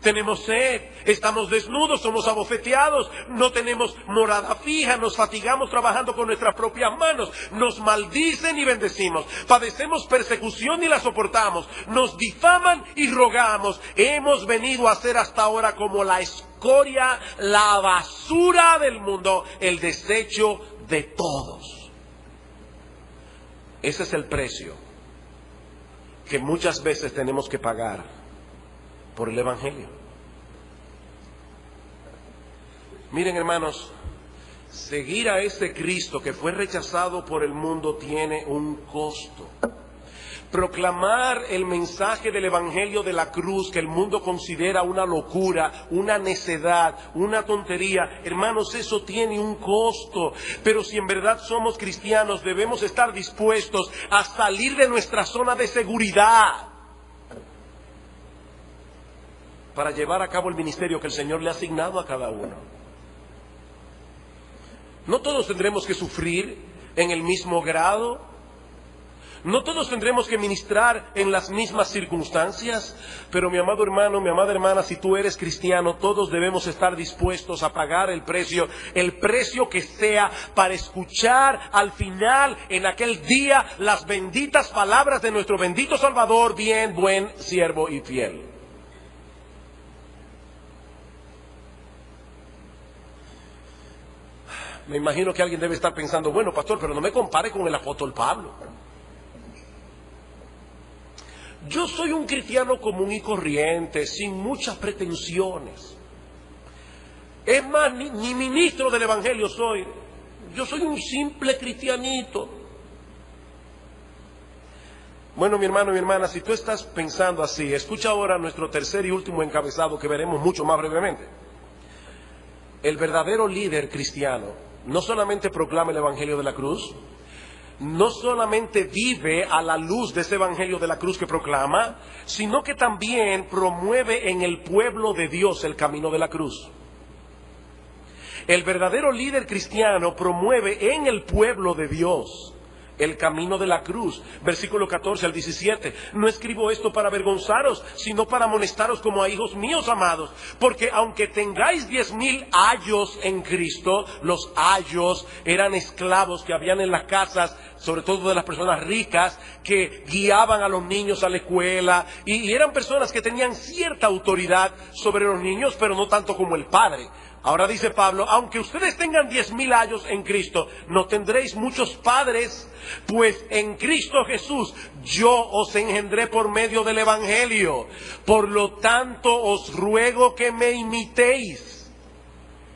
tenemos sed, estamos desnudos, somos abofeteados, no tenemos morada fija, nos fatigamos trabajando con nuestras propias manos, nos maldicen y bendecimos, padecemos persecución y la soportamos, nos difaman y rogamos. Hemos venido a ser hasta ahora como la escoria, la basura del mundo, el desecho de todos. Ese es el precio que muchas veces tenemos que pagar por el Evangelio. Miren, hermanos, seguir a ese Cristo que fue rechazado por el mundo tiene un costo. Proclamar el mensaje del Evangelio de la cruz, que el mundo considera una locura, una necedad, una tontería, hermanos, eso tiene un costo. Pero si en verdad somos cristianos, debemos estar dispuestos a salir de nuestra zona de seguridad para llevar a cabo el ministerio que el Señor le ha asignado a cada uno. No todos tendremos que sufrir en el mismo grado. No todos tendremos que ministrar en las mismas circunstancias, pero mi amado hermano, mi amada hermana, si tú eres cristiano, todos debemos estar dispuestos a pagar el precio que sea, para escuchar al final, en aquel día, las benditas palabras de nuestro bendito Salvador: bien, buen siervo y fiel. Me imagino que alguien debe estar pensando, bueno, pastor, pero no me compare con el apóstol Pablo. Yo soy un cristiano común y corriente, sin muchas pretensiones. Es más, ni ministro del Evangelio soy. Yo soy un simple cristianito. Bueno, mi hermano, mi hermana, si tú estás pensando así, escucha ahora nuestro tercer y último encabezado, que veremos mucho más brevemente. El verdadero líder cristiano no solamente proclama el Evangelio de la cruz, no solamente vive a la luz de ese Evangelio de la cruz que proclama, sino que también promueve en el pueblo de Dios el camino de la cruz. El verdadero líder cristiano promueve en el pueblo de Dios el camino de la cruz. Versículo 14 al 17. No escribo esto para avergonzaros, sino para amonestaros como a hijos míos amados. Porque aunque tengáis 10,000 ayos en Cristo, los ayos eran esclavos que habían en las casas, sobre todo de las personas ricas, que guiaban a los niños a la escuela, y eran personas que tenían cierta autoridad sobre los niños, pero no tanto como el padre. Ahora dice Pablo, aunque ustedes tengan 10,000 años en Cristo, no tendréis muchos padres, pues en Cristo Jesús yo os engendré por medio del Evangelio. Por lo tanto os ruego que me imitéis.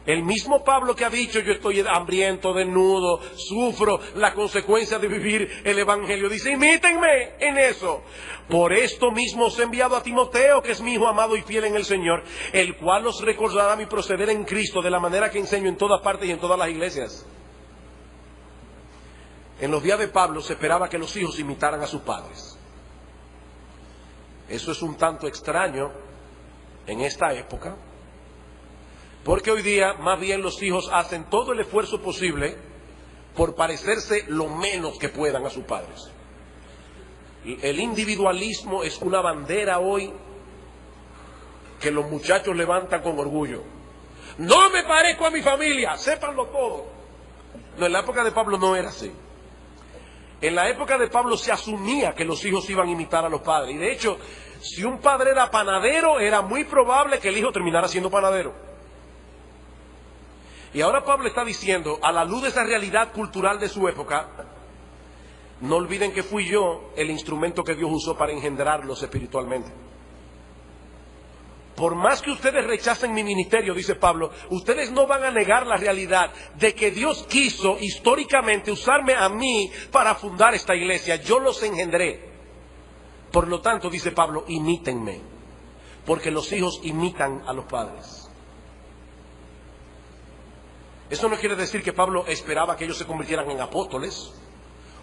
El mismo Pablo que ha dicho, yo estoy hambriento, desnudo, sufro la consecuencia de vivir el Evangelio, dice, imítenme en eso. Por esto mismo os he enviado a Timoteo, que es mi hijo amado y fiel en el Señor, el cual os recordará mi proceder en Cristo, de la manera que enseño en todas partes y en todas las iglesias. En los días de Pablo se esperaba que los hijos imitaran a sus padres. Eso es un tanto extraño en esta época, porque hoy día más bien los hijos hacen todo el esfuerzo posible por parecerse lo menos que puedan a sus padres. El individualismo es una bandera hoy que los muchachos levantan con orgullo. No me parezco a mi familia, sépanlo todo. No, en la época de Pablo no era así. En la época de Pablo se asumía que los hijos iban a imitar a los padres. Y de hecho, si un padre era panadero, era muy probable que el hijo terminara siendo panadero. Y ahora Pablo está diciendo, a la luz de esa realidad cultural de su época, no olviden que fui yo el instrumento que Dios usó para engendrarlos espiritualmente. Por más que ustedes rechacen mi ministerio, dice Pablo, ustedes no van a negar la realidad de que Dios quiso históricamente usarme a mí para fundar esta iglesia. Yo los engendré. Por lo tanto, dice Pablo, imítenme, porque los hijos imitan a los padres. Eso no quiere decir que Pablo esperaba que ellos se convirtieran en apóstoles,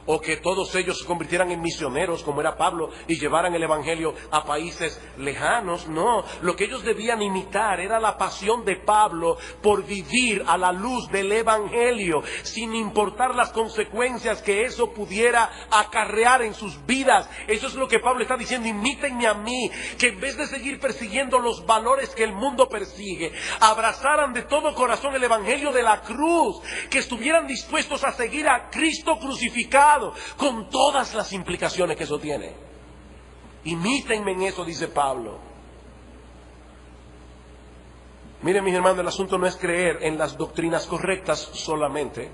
o que todos ellos se convirtieran en misioneros como era Pablo y llevaran el evangelio a países lejanos. No, lo que ellos debían imitar era la pasión de Pablo por vivir a la luz del evangelio, sin importar las consecuencias que eso pudiera acarrear en sus vidas. Eso es lo que Pablo está diciendo, imítenme a mí, que en vez de seguir persiguiendo los valores que el mundo persigue, abrazaran de todo corazón el evangelio de la cruz, que estuvieran dispuestos a seguir a Cristo crucificado, con todas las implicaciones que eso tiene. Imítenme en eso, dice Pablo. Miren, mis hermanos, el asunto no es creer en las doctrinas correctas solamente,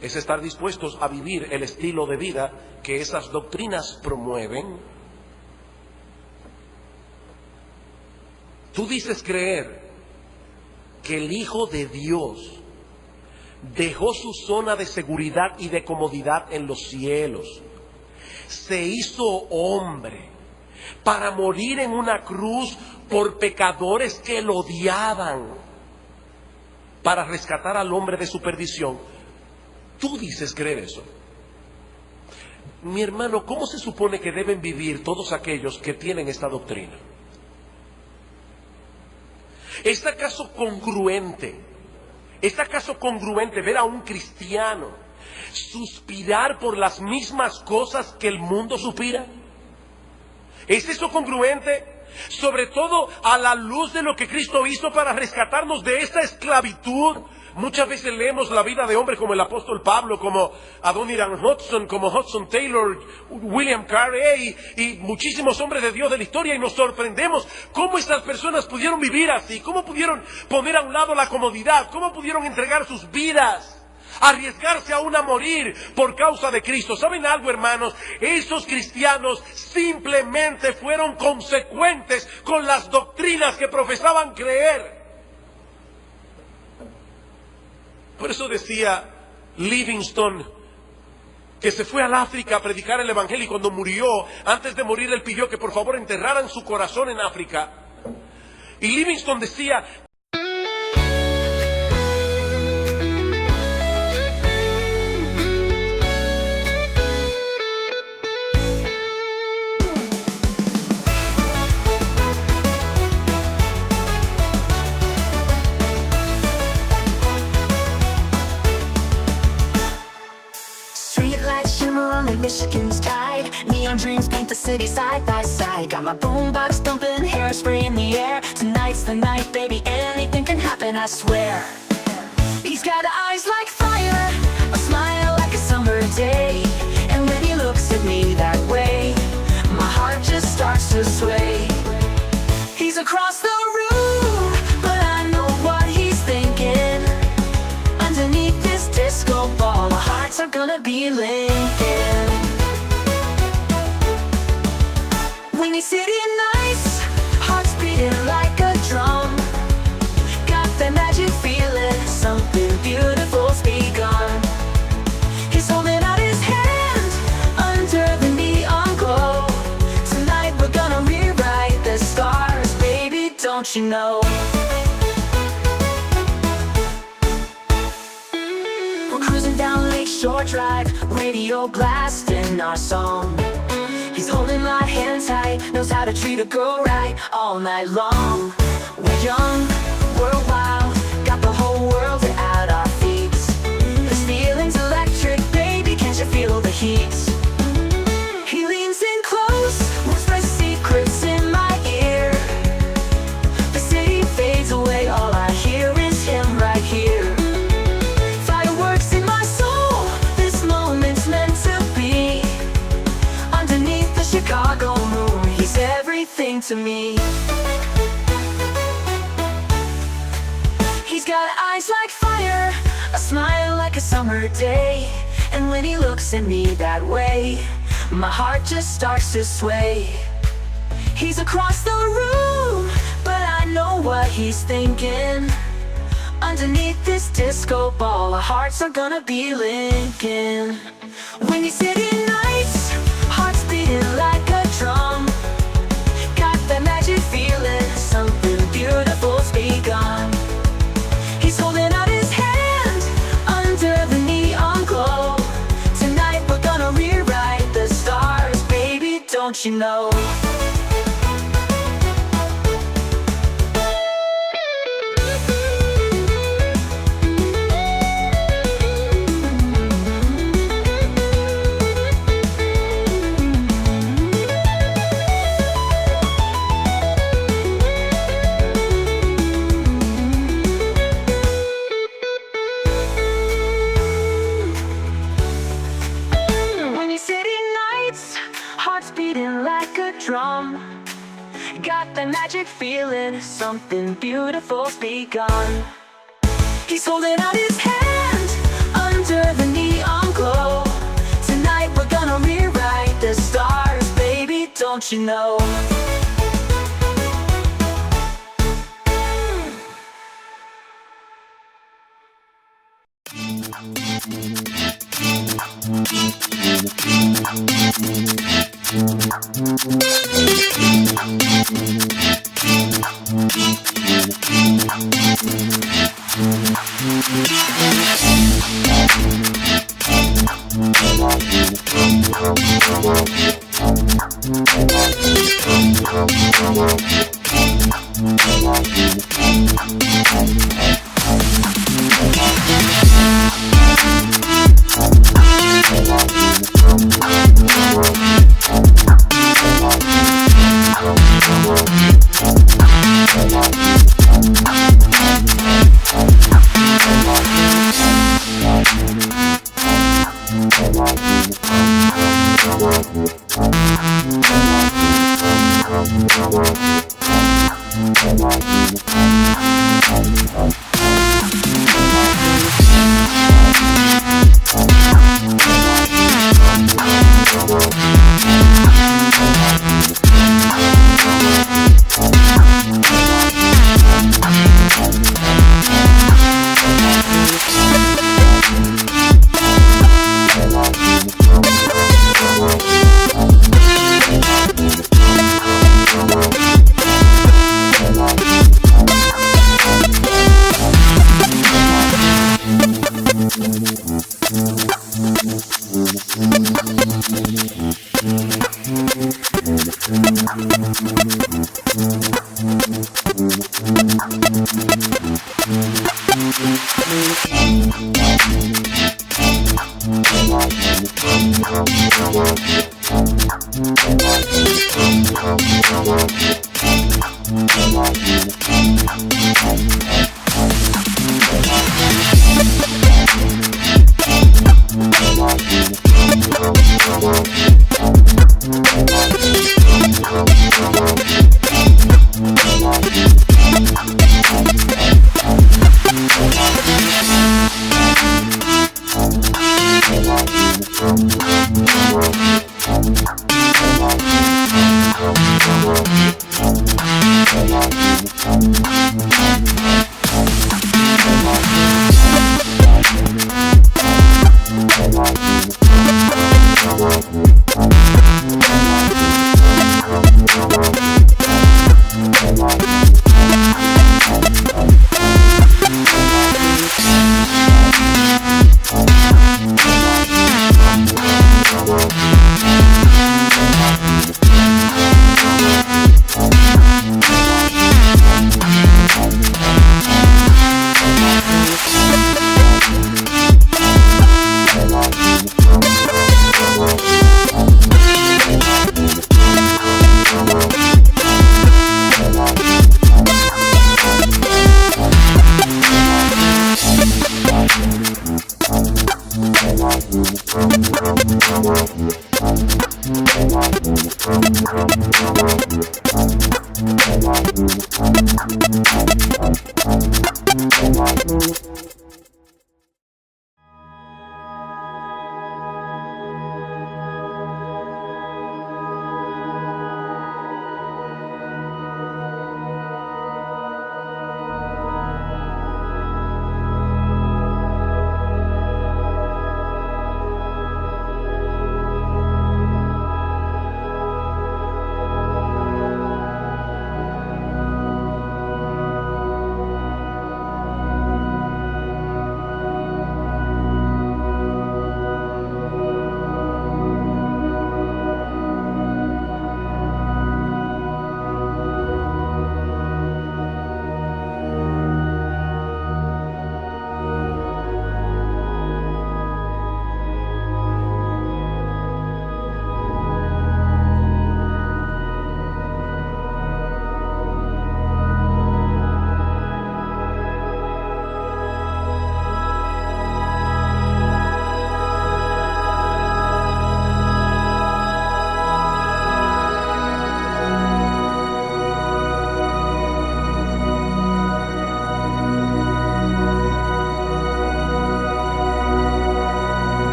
es estar dispuestos a vivir el estilo de vida que esas doctrinas promueven. Tú dices creer que el Hijo de Dios dejó su zona de seguridad y de comodidad en los cielos, se hizo hombre para morir en una cruz por pecadores que lo odiaban, para rescatar al hombre de su perdición. Tú dices creer eso. Mi hermano, ¿cómo se supone que deben vivir todos aquellos que tienen esta doctrina? ¿Es acaso congruente? ¿Es acaso congruente ver a un cristiano suspirar por las mismas cosas que el mundo suspira? ¿Es eso congruente? Sobre todo a la luz de lo que Cristo hizo para rescatarnos de esta esclavitud. Muchas veces leemos la vida de hombres como el apóstol Pablo, como Adoniram Hudson, como Hudson Taylor, William Carey y muchísimos hombres de Dios de la historia, y nos sorprendemos cómo estas personas pudieron vivir así, cómo pudieron poner a un lado la comodidad, cómo pudieron entregar sus vidas, arriesgarse aún a morir por causa de Cristo. ¿Saben algo, hermanos? Esos cristianos simplemente fueron consecuentes con las doctrinas que profesaban creer. Por eso decía Livingstone que se fue al África a predicar el evangelio, y cuando murió, antes de morir, él pidió que por favor enterraran su corazón en África. Y Livingstone decía: Michigan's tide. Neon dreams paint the city side by side. Got my boombox thumping, hairspray in the air. Tonight's the night, baby, anything can happen, I swear. He's got eyes like fire, a smile like a summer day. And when he looks at me that way, my heart just starts to sway. He's across the room, but I know what he's thinking. Underneath this disco ball, our hearts are gonna be linking. When he's sitting nice, hearts beating like a drum. Got that magic feeling, something beautiful's begun. He's holding out his hand under the neon glow. Tonight we're gonna rewrite the stars, baby, don't you know? We're cruising down Lakeshore Drive, radio blasting our song. He's holding my hand tight, knows how to treat a girl right all night long. We're young, we're wild, got the whole world at our feet. This feeling's electric, baby, can't you feel the heat? He leans in close, whispers secrets in my ear. The city fades away, all I hear is him right here. Fireworks in my soul, this moment's meant to be. Underneath the Chicago moon, he's everything to me. He's got eyes like fire, a smile like a summer day. And when he looks at me that way, my heart just starts to sway. He's across the room, but I know what he's thinking. Underneath this disco ball, our hearts are gonna be linking. When he's sitting nice, hearts beating like a drum. Got that magic feeling, something beautiful's begun. He's holding out his hand under the neon glow. Tonight we're gonna rewrite the stars, baby, don't you know? Drum. Got that magic feeling, something beautiful's begun. He's holding out his hand under the neon glow. Tonight we're gonna rewrite the stars, baby, don't you know?